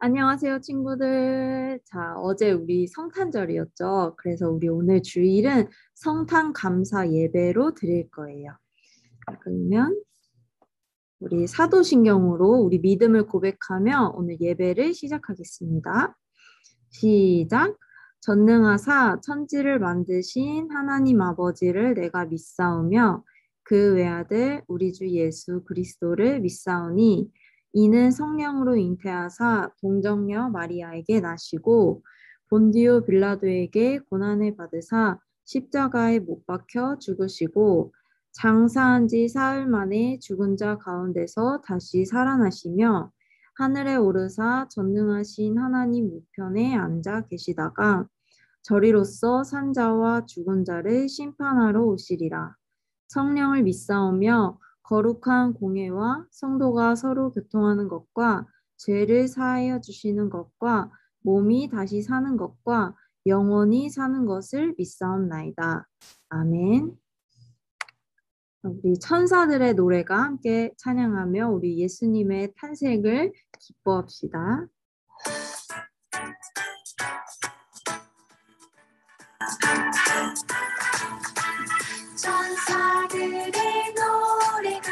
안녕하세요, 친구들. 자, 어제 우리 성탄절이었죠. 그래서 우리 오늘 주일은 성탄 감사 예배로 드릴 거예요. 자, 그러면 우리 사도신경으로 우리 믿음을 고백하며 오늘 예배를 시작하겠습니다. 시작. 전능하사 천지를 만드신 하나님 아버지를 내가 믿사오며 그 외아들 우리 주 예수 그리스도를 믿사오니 이는 성령으로 잉태하사 동정녀 마리아에게 나시고 본디오 빌라도에게 고난을 받으사 십자가에 못 박혀 죽으시고 장사한 지 사흘 만에 죽은 자 가운데서 다시 살아나시며 하늘에 오르사 전능하신 하나님 우편에 앉아 계시다가 저리로서 산자와 죽은 자를 심판하러 오시리라. 성령을 믿사오며 거룩한 공예와 성도가 서로 교통하는 것과 죄를 사하여 주시는 것과 몸이 다시 사는 것과 영원히 사는 것을 믿사옵나이다. 아멘. 우리 천사들의 노래가 함께 찬양하며 우리 예수님의 탄생을 기뻐합시다. 천사들의 노래가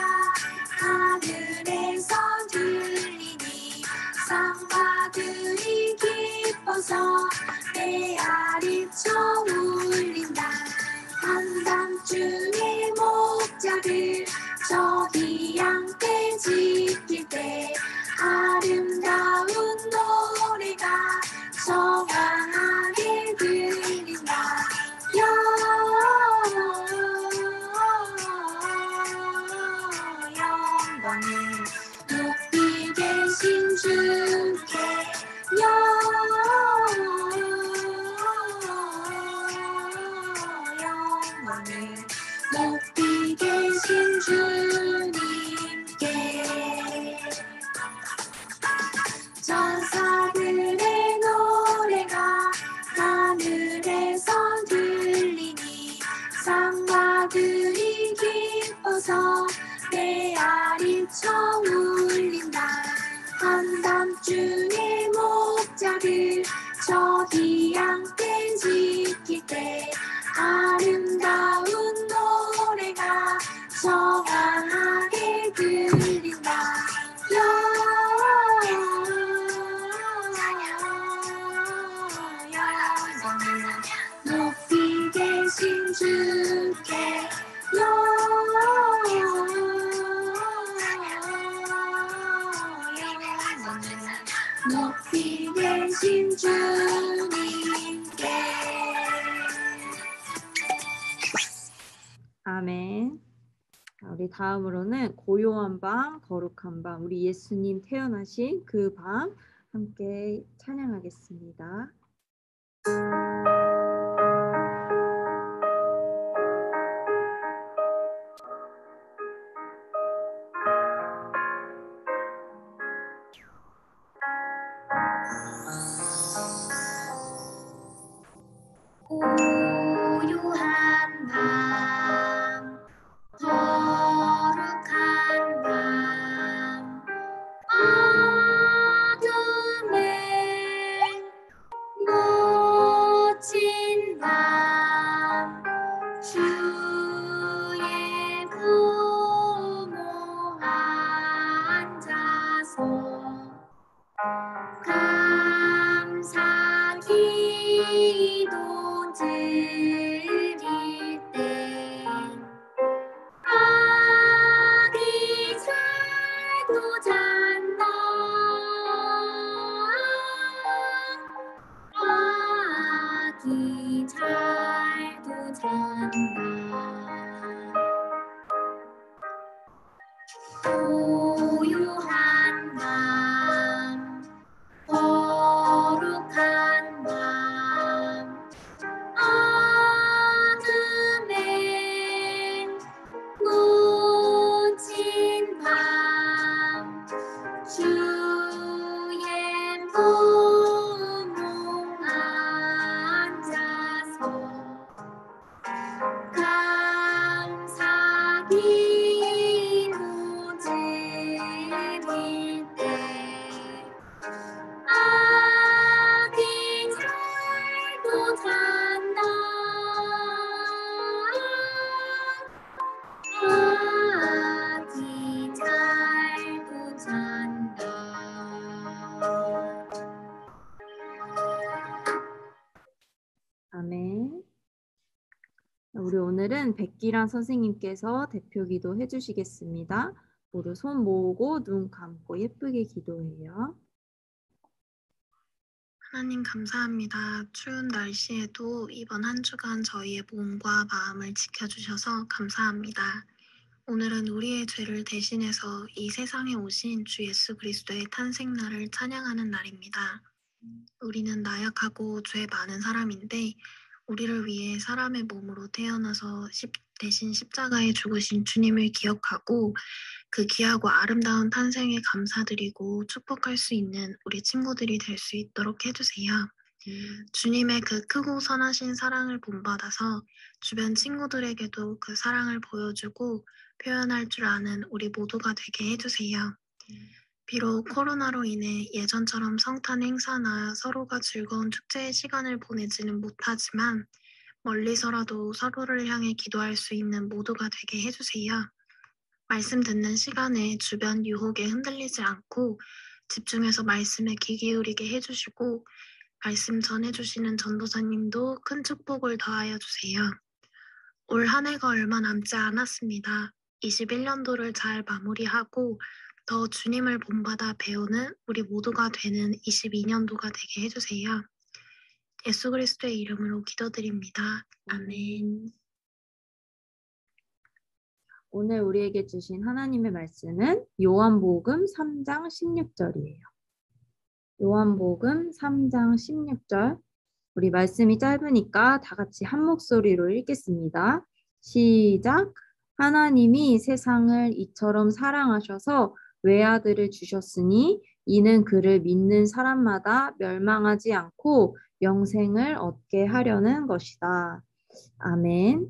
하늘에서 들리니 상마들이 기뻐서 메아리쳐 울린다. 한밤중에 목자들 저기 양떼 지킬 때 아름다운 노래가 청아하게 들린다. 영광을 높이 계신 주께 영광을 높이 계신 주님께 천사들의 노래가 하늘에서 들리니 상마들이 기뻐서 메아리쳐 울린다. 한밤중에 목자들 저기 양떼 지킬 때 아름다운 노래가 청아하게 들린다. 영광을 높이 계신 주께 높이 계신 주님께 아멘. 우리 다음으로는 고요한 밤, 거룩한 밤, 우리 예수님 태어나신 그 밤 함께 찬양하겠습니다. 고요한 밤 거룩한 밤 어둠에 오늘은 백기란 선생님께서 대표 기도 해주시겠습니다. 모두 손 모으고 눈 감고 예쁘게 기도해요. 하나님 감사합니다. 추운 날씨에도 이번 한 주간 저희의 몸과 마음을 지켜주셔서 감사합니다. 오늘은 우리의 죄를 대신해서 이 세상에 오신 주 예수 그리스도의 탄생날을 찬양하는 날입니다. 우리는 나약하고 죄 많은 사람인데 우리를 위해 사람의 몸으로 태어나서 대신 십자가에 죽으신 주님을 기억하고 그 귀하고 아름다운 탄생에 감사드리고 축복할 수 있는 우리 친구들이 될 수 있도록 해주세요. 주님의 그 크고 선하신 사랑을 본받아서 주변 친구들에게도 그 사랑을 보여주고 표현할 줄 아는 우리 모두가 되게 해주세요. 비록 코로나로 인해 예전처럼 성탄 행사나 서로가 즐거운 축제의 시간을 보내지는 못하지만 멀리서라도 서로를 향해 기도할 수 있는 모두가 되게 해주세요. 말씀 듣는 시간에 주변 유혹에 흔들리지 않고 집중해서 말씀에 귀 기울이게 해주시고 말씀 전해주시는 전도사님도 큰 축복을 더하여 주세요. 올 한 해가 얼마 남지 않았습니다. 21년도를 잘 마무리하고 더 주님을 본받아 배우는 우리 모두가 되는 22년도가 되게 해주세요. 예수 그리스도의 이름으로 기도드립니다. 아멘. 오늘 우리에게 주신 하나님의 말씀은 요한복음 3장 16절이에요. 요한복음 3장 16절. 우리 말씀이 짧으니까 다 같이 한 목소리로 읽겠습니다. 시작. 하나님이 세상을 이처럼 사랑하셔서 외아들을 주셨으니 이는 그를 믿는 사람마다 멸망하지 않고 영생을 얻게 하려는 것이다. 아멘.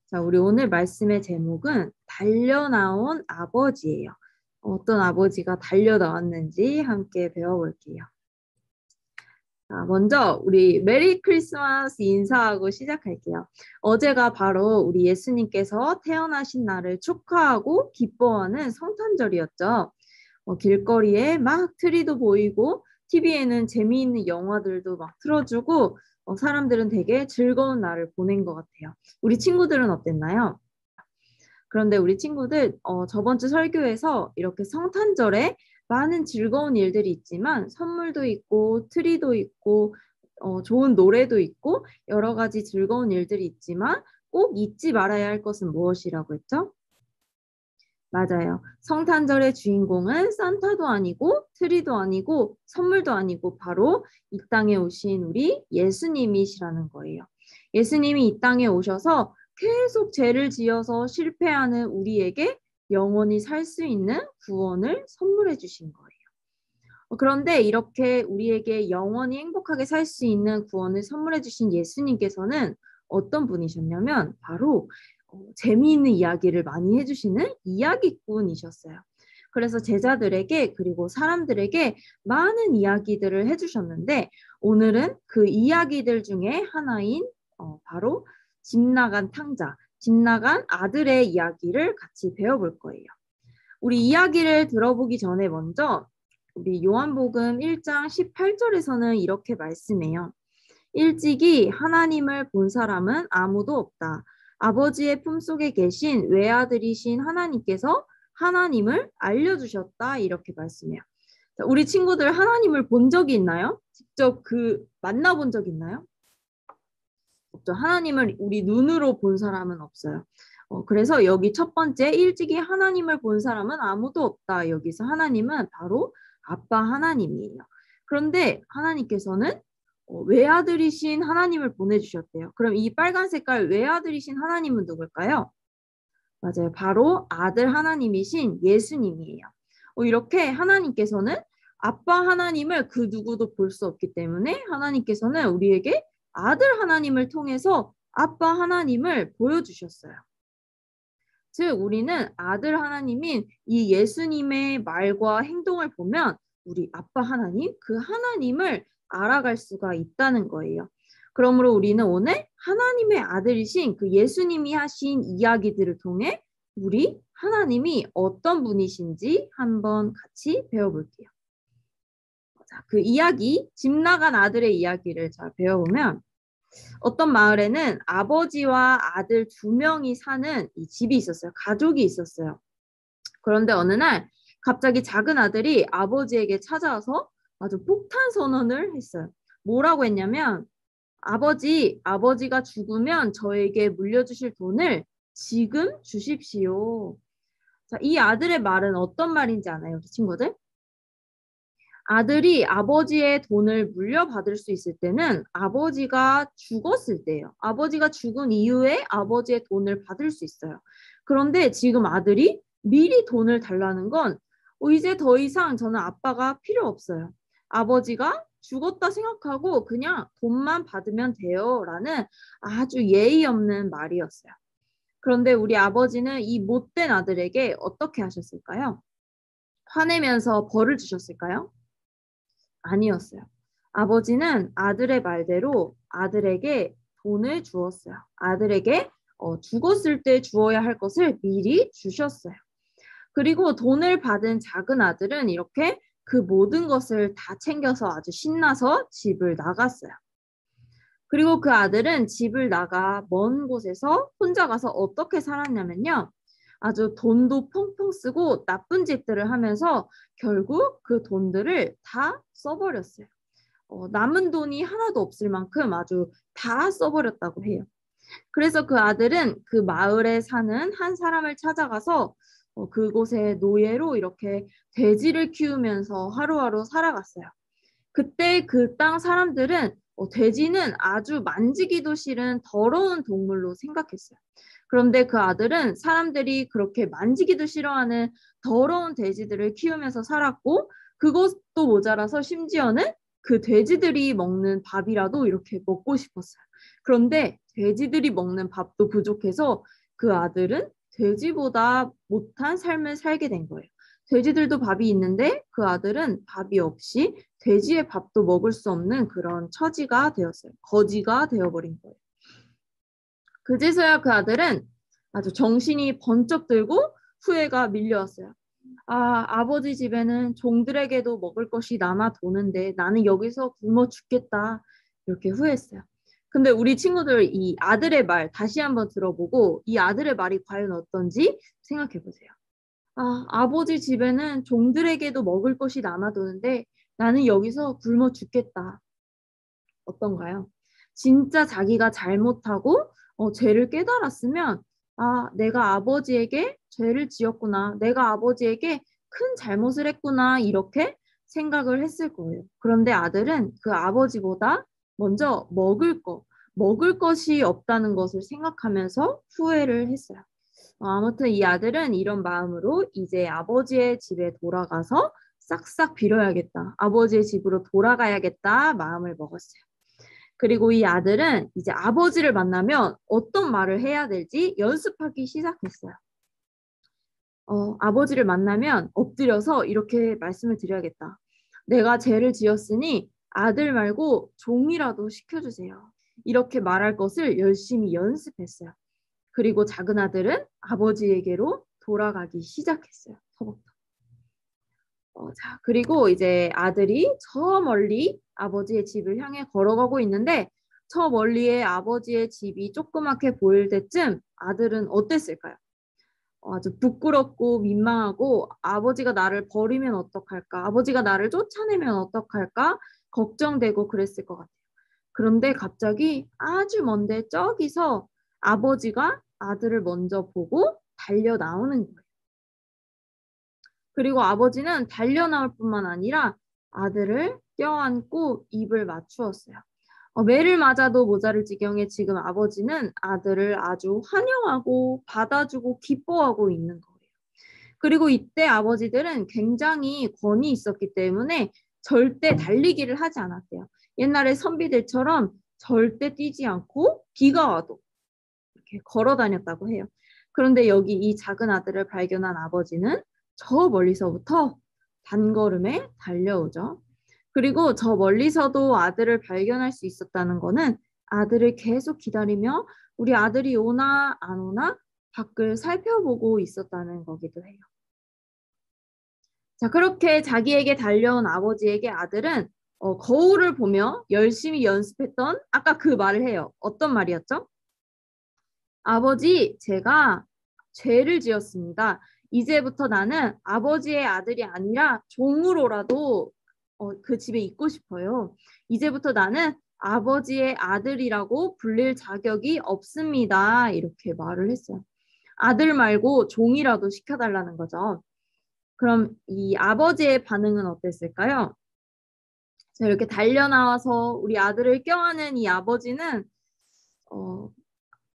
자, 우리 오늘 말씀의 제목은 달려나온 아버지예요. 어떤 아버지가 달려나왔는지 함께 배워볼게요. 자, 먼저 우리 메리 크리스마스 인사하고 시작할게요. 어제가 바로 우리 예수님께서 태어나신 날을 축하하고 기뻐하는 성탄절이었죠. 길거리에 막 트리도 보이고 TV에는 재미있는 영화들도 막 틀어주고 사람들은 되게 즐거운 날을 보낸 것 같아요. 우리 친구들은 어땠나요? 그런데 우리 친구들 저번 주 설교에서 이렇게 성탄절에 많은 즐거운 일들이 있지만 선물도 있고 트리도 있고 좋은 노래도 있고 여러 가지 즐거운 일들이 있지만 꼭 잊지 말아야 할 것은 무엇이라고 했죠? 맞아요. 성탄절의 주인공은 산타도 아니고 트리도 아니고 선물도 아니고 바로 이 땅에 오신 우리 예수님이시라는 거예요. 예수님이 이 땅에 오셔서 계속 죄를 지어서 실패하는 우리에게 영원히 살 수 있는 구원을 선물해 주신 거예요. 그런데 이렇게 우리에게 영원히 행복하게 살 수 있는 구원을 선물해 주신 예수님께서는 어떤 분이셨냐면 바로 재미있는 이야기를 많이 해주시는 이야기꾼이셨어요. 그래서 제자들에게 그리고 사람들에게 많은 이야기들을 해주셨는데 오늘은 그 이야기들 중에 하나인 바로 집 나간 탕자, 집 나간 아들의 이야기를 같이 배워볼 거예요. 우리 이야기를 들어보기 전에 먼저 우리 요한복음 1장 18절에서는 이렇게 말씀해요. 일찍이 하나님을 본 사람은 아무도 없다. 아버지의 품속에 계신 외아들이신 하나님께서 하나님을 알려주셨다. 이렇게 말씀해요. 자, 우리 친구들 하나님을 본 적이 있나요? 직접 만나본 적 있나요? 없죠. 하나님을 우리 눈으로 본 사람은 없어요. 그래서 여기 첫 번째 일찍이 하나님을 본 사람은 아무도 없다. 여기서 하나님은 바로 아빠 하나님이에요. 그런데 하나님께서는 외아들이신 하나님을 보내주셨대요. 그럼 이 빨간 색깔 외아들이신 하나님은 누굴까요? 맞아요. 바로 아들 하나님이신 예수님이에요. 이렇게 하나님께서는 아빠 하나님을 그 누구도 볼 수 없기 때문에 하나님께서는 우리에게 아들 하나님을 통해서 아빠 하나님을 보여주셨어요. 즉 우리는 아들 하나님인 이 예수님의 말과 행동을 보면 우리 아빠 하나님, 그 하나님을 알아갈 수가 있다는 거예요. 그러므로 우리는 오늘 하나님의 아들이신 그 예수님이 하신 이야기들을 통해 우리 하나님이 어떤 분이신지 한번 같이 배워볼게요. 자, 그 이야기, 집 나간 아들의 이야기를 잘 배워보면 어떤 마을에는 아버지와 아들 두 명이 사는 이 집이 있었어요. 가족이 있었어요. 그런데 어느 날 갑자기 작은 아들이 아버지에게 찾아와서 아주 폭탄 선언을 했어요. 뭐라고 했냐면 아버지가 죽으면 저에게 물려주실 돈을 지금 주십시오. 자, 이 아들의 말은 어떤 말인지 아나요, 우리 친구들? 아들이 아버지의 돈을 물려받을 수 있을 때는 아버지가 죽었을 때예요. 아버지가 죽은 이후에 아버지의 돈을 받을 수 있어요. 그런데 지금 아들이 미리 돈을 달라는 건 이제 더 이상 저는 아빠가 필요 없어요. 아버지가 죽었다 생각하고 그냥 돈만 받으면 돼요. 라는 아주 예의 없는 말이었어요. 그런데 우리 아버지는 이 못된 아들에게 어떻게 하셨을까요? 화내면서 벌을 주셨을까요? 아니었어요. 아버지는 아들의 말대로 아들에게 돈을 주었어요. 아들에게 죽었을 때 주어야 할 것을 미리 주셨어요. 그리고 돈을 받은 작은 아들은 이렇게 그 모든 것을 다 챙겨서 아주 신나서 집을 나갔어요. 그리고 그 아들은 집을 나가 먼 곳에서 혼자 가서 어떻게 살았냐면요. 아주 돈도 펑펑 쓰고 나쁜 짓들을 하면서 결국 그 돈들을 다 써버렸어요. 남은 돈이 하나도 없을 만큼 아주 다 써버렸다고 해요. 그래서 그 아들은 그 마을에 사는 한 사람을 찾아가서 그곳에 노예로 이렇게 돼지를 키우면서 하루하루 살아갔어요. 그때 그 땅 사람들은 돼지는 아주 만지기도 싫은 더러운 동물로 생각했어요. 그런데 그 아들은 사람들이 그렇게 만지기도 싫어하는 더러운 돼지들을 키우면서 살았고 그것도 모자라서 심지어는 그 돼지들이 먹는 밥이라도 이렇게 먹고 싶었어요. 그런데 돼지들이 먹는 밥도 부족해서 그 아들은 돼지보다 못한 삶을 살게 된 거예요. 돼지들도 밥이 있는데 그 아들은 밥이 없이 돼지의 밥도 먹을 수 없는 그런 처지가 되었어요. 거지가 되어버린 거예요. 그제서야 그 아들은 아주 정신이 번쩍 들고 후회가 밀려왔어요. 아버지 집에는 종들에게도 먹을 것이 남아 도는데 나는 여기서 굶어 죽겠다. 이렇게 후회했어요. 근데 우리 친구들 이 아들의 말 다시 한번 들어보고 이 아들의 말이 과연 어떤지 생각해 보세요. 아버지 집에는 종들에게도 먹을 것이 남아도는데 나는 여기서 굶어 죽겠다. 어떤가요? 진짜 자기가 잘못하고 죄를 깨달았으면 내가 아버지에게 죄를 지었구나. 내가 아버지에게 큰 잘못을 했구나. 이렇게 생각을 했을 거예요. 그런데 아들은 그 아버지보다 먼저 먹을 것이 없다는 것을 생각하면서 후회를 했어요. 아무튼 이 아들은 이런 마음으로 이제 아버지의 집에 돌아가서 싹싹 빌어야겠다. 아버지의 집으로 돌아가야겠다 마음을 먹었어요. 그리고 이 아들은 이제 아버지를 만나면 어떤 말을 해야 될지 연습하기 시작했어요. 아버지를 만나면 엎드려서 이렇게 말씀을 드려야겠다. 내가 죄를 지었으니 아들 말고 종이라도 시켜주세요. 이렇게 말할 것을 열심히 연습했어요. 그리고 작은 아들은 아버지에게로 돌아가기 시작했어요. 터벅터벅. 자, 그리고 이제 아들이 저 멀리 아버지의 집을 향해 걸어가고 있는데 저 멀리에 아버지의 집이 조그맣게 보일 때쯤 아들은 어땠을까요? 아주 부끄럽고 민망하고 아버지가 나를 버리면 어떡할까? 아버지가 나를 쫓아내면 어떡할까? 걱정되고 그랬을 것 같아요. 그런데 갑자기 아주 먼데 저기서 아버지가 아들을 먼저 보고 달려 나오는 거예요. 그리고 아버지는 달려 나올 뿐만 아니라 아들을 껴안고 입을 맞추었어요. 매를 맞아도 모자를 지경에 지금 아버지는 아들을 아주 환영하고 받아주고 기뻐하고 있는 거예요. 그리고 이때 아버지들은 굉장히 권위 있었기 때문에 절대 달리기를 하지 않았대요. 옛날에 선비들처럼 절대 뛰지 않고 비가 와도 이렇게 걸어 다녔다고 해요. 그런데 여기 이 작은 아들을 발견한 아버지는 저 멀리서부터 단걸음에 달려오죠. 그리고 저 멀리서도 아들을 발견할 수 있었다는 거는 아들을 계속 기다리며 우리 아들이 오나 안 오나 밖을 살펴보고 있었다는 거기도 해요. 자, 그렇게 자기에게 달려온 아버지에게 아들은 거울을 보며 열심히 연습했던 아까 그 말을 해요. 어떤 말이었죠? 아버지, 제가 죄를 지었습니다. 이제부터 나는 아버지의 아들이 아니라 종으로라도 그 집에 있고 싶어요. 이제부터 나는 아버지의 아들이라고 불릴 자격이 없습니다. 이렇게 말을 했어요. 아들 말고 종이라도 시켜달라는 거죠. 그럼 이 아버지의 반응은 어땠을까요? 자, 이렇게 달려나와서 우리 아들을 껴안은 이 아버지는 어,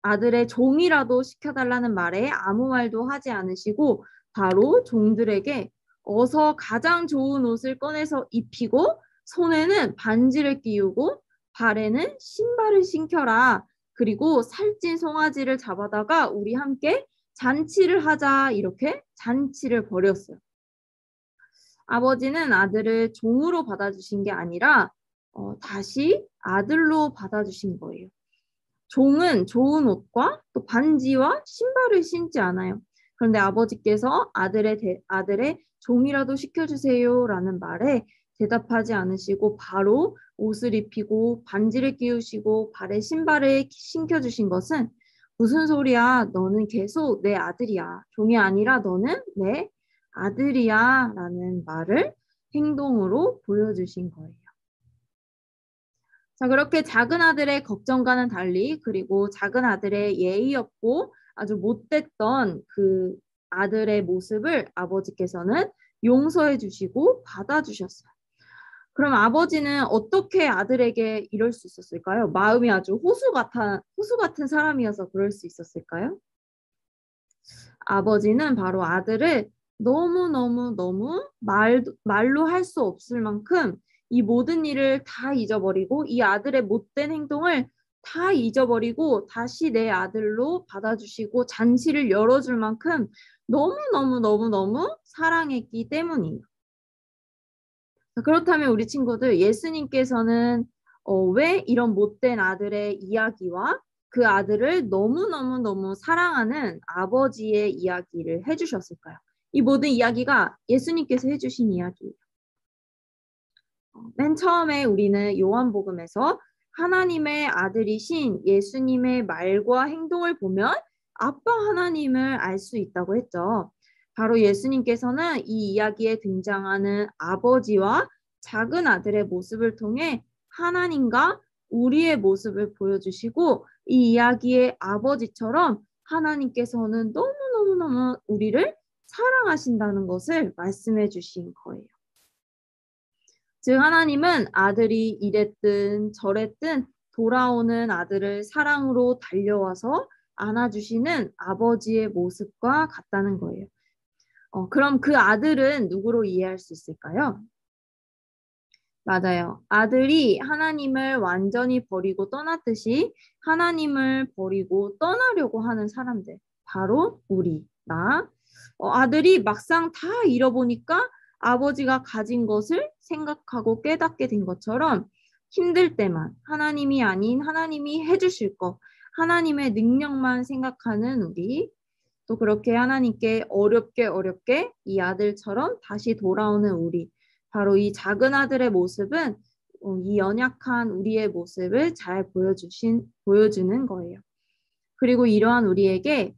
아들의 종이라도 시켜달라는 말에 아무 말도 하지 않으시고 바로 종들에게 어서 가장 좋은 옷을 꺼내서 입히고 손에는 반지를 끼우고 발에는 신발을 신겨라. 그리고 살찐 송아지를 잡아다가 우리 함께 잔치를 하자. 이렇게 잔치를 벌였어요. 아버지는 아들을 종으로 받아주신 게 아니라 다시 아들로 받아주신 거예요. 종은 좋은 옷과 또 반지와 신발을 신지 않아요. 그런데 아버지께서 아들의 종이라도 시켜주세요라는 말에 대답하지 않으시고 바로 옷을 입히고 반지를 끼우시고 발에 신발을 신겨주신 것은 무슨 소리야? 너는 계속 내 아들이야. 종이 아니라 너는 내 아들이야 라는 말을 행동으로 보여주신 거예요. 자, 그렇게 작은 아들의 걱정과는 달리 그리고 작은 아들의 예의 없고 아주 못됐던 그 아들의 모습을 아버지께서는 용서해 주시고 받아주셨어요. 그럼 아버지는 어떻게 아들에게 이럴 수 있었을까요? 마음이 아주 호수 같은 사람이어서 그럴 수 있었을까요? 아버지는 바로 아들을 너무너무너무 말로 할 수 없을 만큼 이 모든 일을 다 잊어버리고 이 아들의 못된 행동을 다 잊어버리고 다시 내 아들로 받아주시고 잔치를 열어줄 만큼 너무너무너무너무 사랑했기 때문이에요. 그렇다면 우리 친구들 예수님께서는 왜 이런 못된 아들의 이야기와 그 아들을 너무너무너무 사랑하는 아버지의 이야기를 해주셨을까요? 이 모든 이야기가 예수님께서 해주신 이야기예요. 맨 처음에 우리는 요한복음에서 하나님의 아들이신 예수님의 말과 행동을 보면 아빠 하나님을 알 수 있다고 했죠. 바로 예수님께서는 이 이야기에 등장하는 아버지와 작은 아들의 모습을 통해 하나님과 우리의 모습을 보여주시고 이 이야기의 아버지처럼 하나님께서는 너무너무너무 우리를 사랑하신다는 것을 말씀해 주신 거예요. 즉 하나님은 아들이 이랬든 저랬든 돌아오는 아들을 사랑으로 달려와서 안아주시는 아버지의 모습과 같다는 거예요. 그럼 그 아들은 누구로 이해할 수 있을까요? 맞아요. 아들이 하나님을 완전히 버리고 떠났듯이 하나님을 버리고 떠나려고 하는 사람들. 바로 우리, 나. 아들이 막상 다 잃어보니까 아버지가 가진 것을 생각하고 깨닫게 된 것처럼 힘들 때만 하나님이 아닌 하나님이 해주실 것, 하나님의 능력만 생각하는 우리. 또 그렇게 하나님께 어렵게 이 아들처럼 다시 돌아오는 우리. 바로 이 작은 아들의 모습은 이 연약한 우리의 모습을 잘 보여주는 거예요. 그리고 이러한 우리에게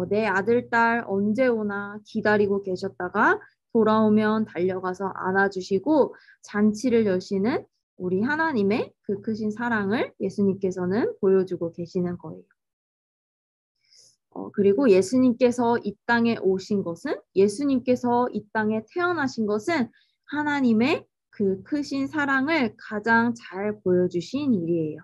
내 아들, 딸 언제 오나 기다리고 계셨다가 돌아오면 달려가서 안아주시고 잔치를 여시는 우리 하나님의 그 크신 사랑을 예수님께서는 보여주고 계시는 거예요. 그리고 예수님께서 이 땅에 오신 것은 예수님께서 이 땅에 태어나신 것은 하나님의 그 크신 사랑을 가장 잘 보여주신 일이에요.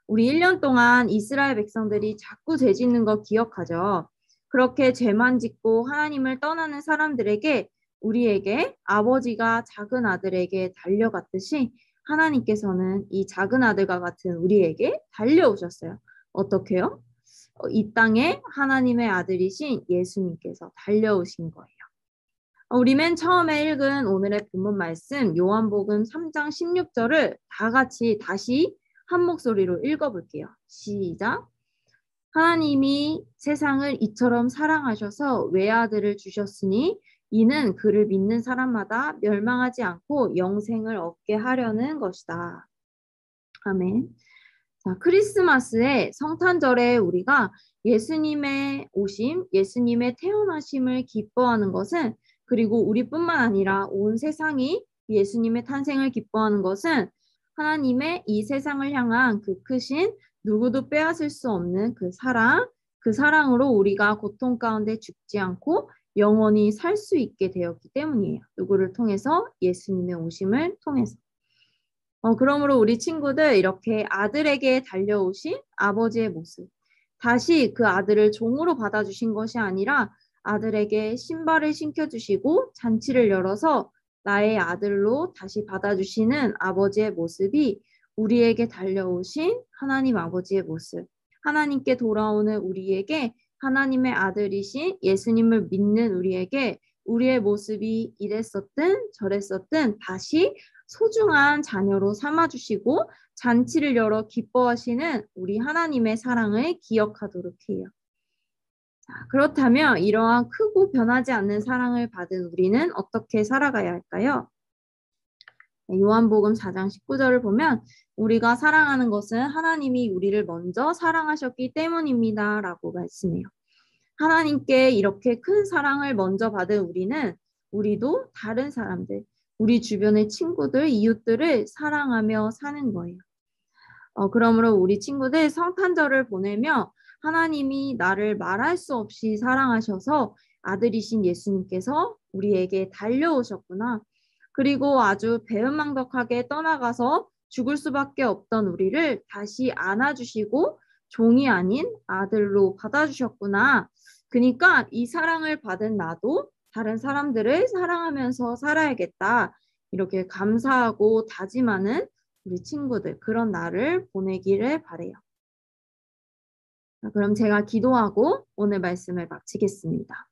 우리 1년 동안 이스라엘 백성들이 자꾸 죄 짓는 거 기억하죠? 그렇게 죄만 짓고 하나님을 떠나는 사람들에게 우리에게 아버지가 작은 아들에게 달려갔듯이 하나님께서는 이 작은 아들과 같은 우리에게 달려오셨어요. 어떻게요? 이 땅에 하나님의 아들이신 예수님께서 달려오신 거예요. 우리 맨 처음에 읽은 오늘의 본문 말씀 요한복음 3장 16절을 다 같이 다시 한 목소리로 읽어볼게요. 시작. 하나님이 세상을 이처럼 사랑하셔서 외아들을 주셨으니 이는 그를 믿는 사람마다 멸망하지 않고 영생을 얻게 하려는 것이다. 아멘. 자, 크리스마스에 성탄절에 우리가 예수님의 오심, 예수님의 태어나심을 기뻐하는 것은 그리고 우리뿐만 아니라 온 세상이 예수님의 탄생을 기뻐하는 것은 하나님의 이 세상을 향한 그 크신 누구도 빼앗을 수 없는 그 사랑으로 우리가 고통 가운데 죽지 않고 영원히 살 수 있게 되었기 때문이에요. 누구를 통해서? 예수님의 오심을 통해서. 그러므로 우리 친구들 이렇게 아들에게 달려오신 아버지의 모습. 다시 그 아들을 종으로 받아주신 것이 아니라 아들에게 신발을 신겨주시고 잔치를 열어서 나의 아들로 다시 받아주시는 아버지의 모습이 우리에게 달려오신 하나님 아버지의 모습. 하나님께 돌아오는 우리에게 하나님의 아들이신 예수님을 믿는 우리에게 우리의 모습이 이랬었든 저랬었든 다시 소중한 자녀로 삼아주시고 잔치를 열어 기뻐하시는 우리 하나님의 사랑을 기억하도록 해요. 자, 그렇다면 이러한 크고 변하지 않는 사랑을 받은 우리는 어떻게 살아가야 할까요? 요한복음 4장 19절을 보면 우리가 사랑하는 것은 하나님이 우리를 먼저 사랑하셨기 때문입니다. 라고 말씀해요. 하나님께 이렇게 큰 사랑을 먼저 받은 우리도 다른 사람들, 우리 주변의 친구들, 이웃들을 사랑하며 사는 거예요. 그러므로 우리 친구들 성탄절을 보내며 하나님이 나를 말할 수 없이 사랑하셔서 아들이신 예수님께서 우리에게 달려오셨구나. 그리고 아주 배은망덕하게 떠나가서 죽을 수밖에 없던 우리를 다시 안아주시고 종이 아닌 아들로 받아주셨구나. 그러니까 이 사랑을 받은 나도 다른 사람들을 사랑하면서 살아야겠다. 이렇게 감사하고 다짐하는 우리 친구들, 그런 날을 보내기를 바래요. 그럼 제가 기도하고 오늘 말씀을 마치겠습니다.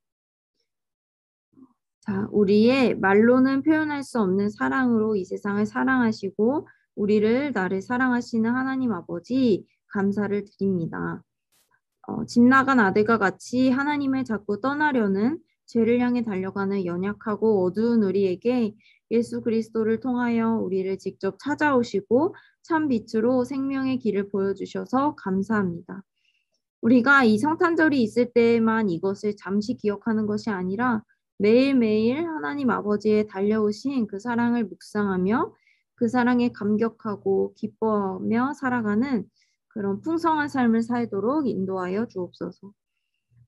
자, 우리의 말로는 표현할 수 없는 사랑으로 이 세상을 사랑하시고 나를 사랑하시는 하나님 아버지 감사를 드립니다. 집 나간 아들과 같이 하나님을 자꾸 떠나려는 죄를 향해 달려가는 연약하고 어두운 우리에게 예수 그리스도를 통하여 우리를 직접 찾아오시고 참 빛으로 생명의 길을 보여주셔서 감사합니다. 우리가 이 성탄절이 있을 때에만 이것을 잠시 기억하는 것이 아니라 매일매일 하나님 아버지의 달려오신 그 사랑을 묵상하며 그 사랑에 감격하고 기뻐하며 살아가는 그런 풍성한 삶을 살도록 인도하여 주옵소서.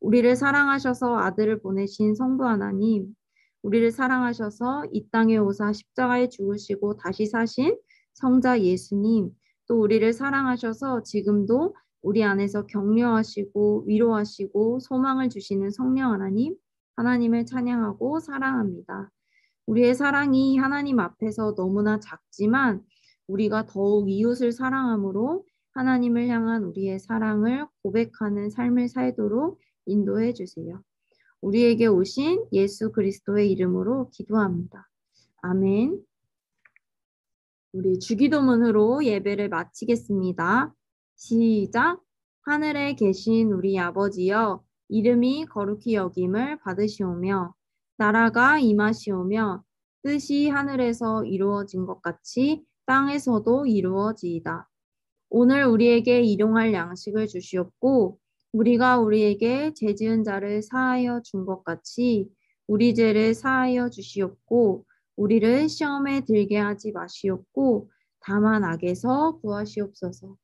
우리를 사랑하셔서 아들을 보내신 성부 하나님, 우리를 사랑하셔서 이 땅에 오사 십자가에 죽으시고 다시 사신 성자 예수님, 또 우리를 사랑하셔서 지금도 우리 안에서 격려하시고 위로하시고 소망을 주시는 성령 하나님, 하나님을 찬양하고 사랑합니다. 우리의 사랑이 하나님 앞에서 너무나 작지만 우리가 더욱 이웃을 사랑함으로 하나님을 향한 우리의 사랑을 고백하는 삶을 살도록 인도해 주세요. 우리에게 오신 예수 그리스도의 이름으로 기도합니다. 아멘. 우리 주기도문으로 예배를 마치겠습니다. 시작. 하늘에 계신 우리 아버지여, 이름이 거룩히 여김을 받으시오며 나라가 임하시오며 뜻이 하늘에서 이루어진 것 같이 땅에서도 이루어지이다. 오늘 우리에게 일용할 양식을 주시옵고 우리가 우리에게 죄 지은 자를 사하여 준 것 같이 우리 죄를 사하여 주시옵고 우리를 시험에 들게 하지 마시옵고 다만 악에서 구하시옵소서.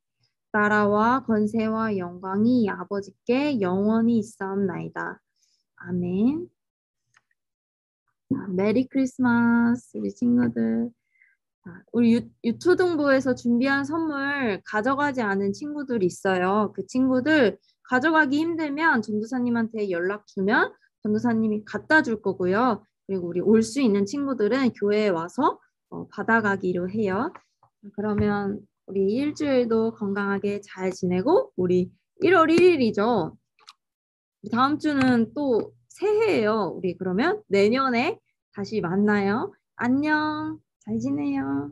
나라와 건세와 영광이 아버지께 영원히 있사옵나이다. 아멘. 메리 크리스마스 우리 친구들. 우리 유초등부에서 준비한 선물 가져가지 않은 친구들이 있어요. 그 친구들 가져가기 힘들면 전도사님한테 연락 주면 전도사님이 갖다 줄 거고요. 그리고 우리 올 수 있는 친구들은 교회에 와서 받아가기로 해요. 그러면 우리 일주일도 건강하게 잘 지내고 우리 1월 1일이죠. 다음 주는 또 새해예요. 우리 그러면 내년에 다시 만나요. 안녕. 잘 지내요.